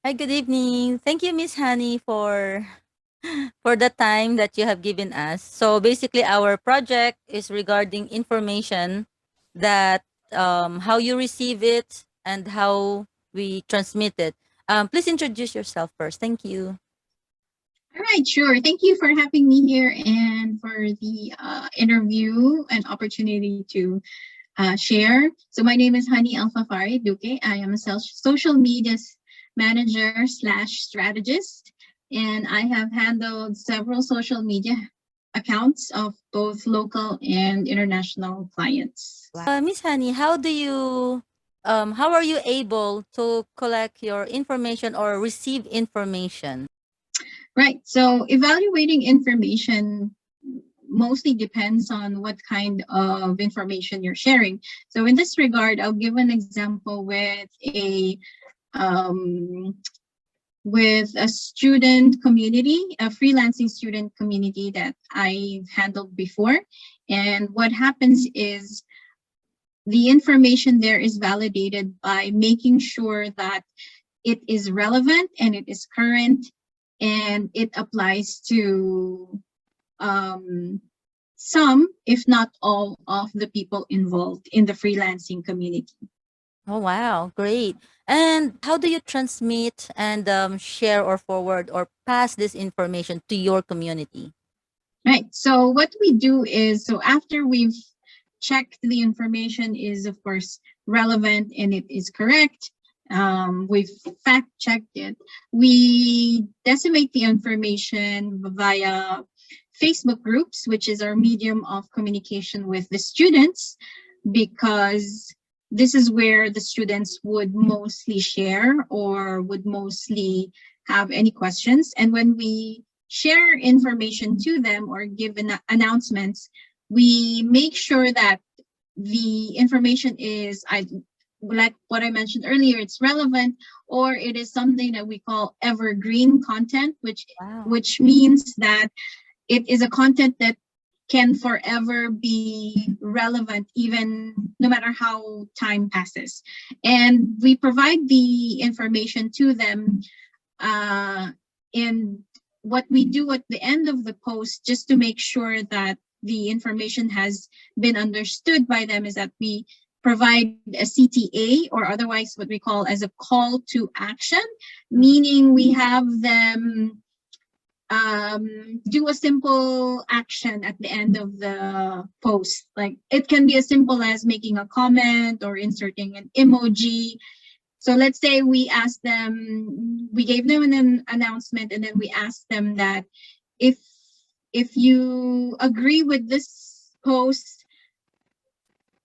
Hi, good evening. Thank you, Miss Honey, for the time that you have given us. So basically, our project is regarding information that how you receive it and how we transmit it. Please introduce yourself first. Thank you. All right, sure. Thank you for having me here and for the interview and opportunity to share. So my name is Honey Alfafara Eduque. I am a social media manager slash strategist, and I have handled several social media accounts of both local and international clients. Miss Honey, how are you able to collect your information or receive information? Right. So evaluating information mostly depends on what kind of information you're sharing. So in this regard, I'll give an example um, with a student community, a freelancing student community that I've handled before. And what happens is the information there is validated by making sure that it is relevant and it is current and it applies to um, some, if not all, of the people involved in the freelancing community. Oh, wow. Great. And how do you transmit and share or forward or pass this information to your community? Right. So what we do is, so after we've checked the information is of course relevant and it is correct, we've fact checked it. We disseminate the information via Facebook groups, which is our medium of communication with the students, because this is where the students would mostly share or would mostly have any questions. And when we share information to them or give announcements, we make sure that the information is, like what I mentioned earlier, it's relevant, or it is something that we call evergreen content, Wow. which means that it is a content that can forever be relevant even no matter how time passes. And we provide the information to them, uh, and what we do at the end of the post, just to make sure that the information has been understood by them, is that we provide a CTA, or otherwise what we call as a call to action, meaning we have them do a simple action at the end of the post. Like it can be as simple as making a comment or inserting an emoji. So let's say we gave them an announcement, and then we asked them that if if you agree with this post,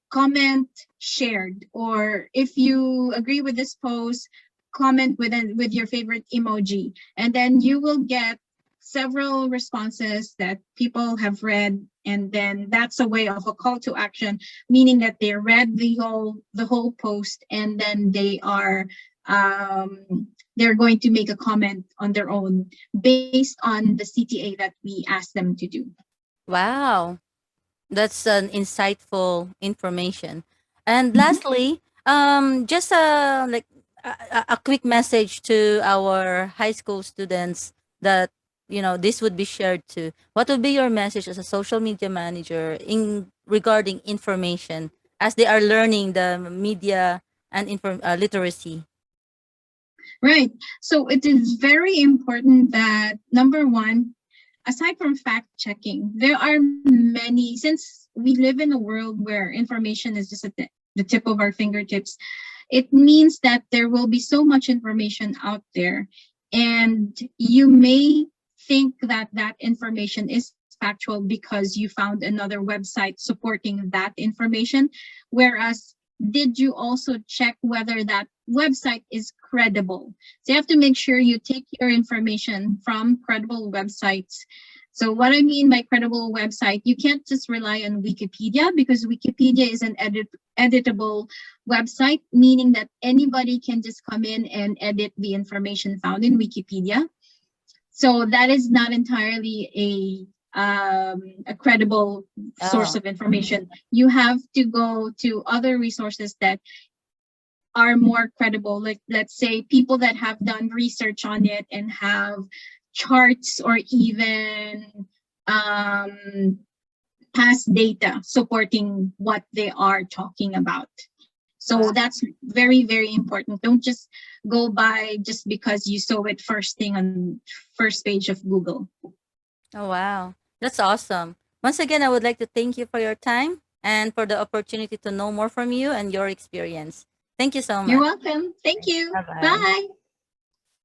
comment shared, or if you agree with this post, comment with your favorite emoji, and then you will get several responses that people have read, and then that's a way of a call to action, meaning that they read the whole post, and then they're going to make a comment on their own based on the CTA that we asked them to do. Wow. That's an insightful information. And Mhm. lastly, just a quick message to our high school students that this would be shared to. What would be your message as a social media manager in regarding information as they are learning the media and literacy? Right. So it is very important that, number one, aside from fact checking, there are many, since we live in a world where information is just at the tip of our fingertips, it means that there will be so much information out there. And you may think that that information is factual because you found another website supporting that information. Whereas, did you also check whether that website is credible? So you have to make sure you take your information from credible websites. So what I mean by credible website, you can't just rely on Wikipedia, because Wikipedia is an editable website, meaning that anybody can just come in and edit the information found in Wikipedia. So that is not entirely a credible source Oh, of information. You have to go to other resources that are more credible. Like, let's say people that have done research on it and have charts or even um, past data supporting what they are talking about. So Wow. that's very, very important. Don't just go by just because you saw it first thing on first page of Google. Oh, wow. That's awesome. Once again, I would like to thank you for your time and for the opportunity to know more from you and your experience. Thank you so You're much. welcome. Thank you. Bye bye. Bye.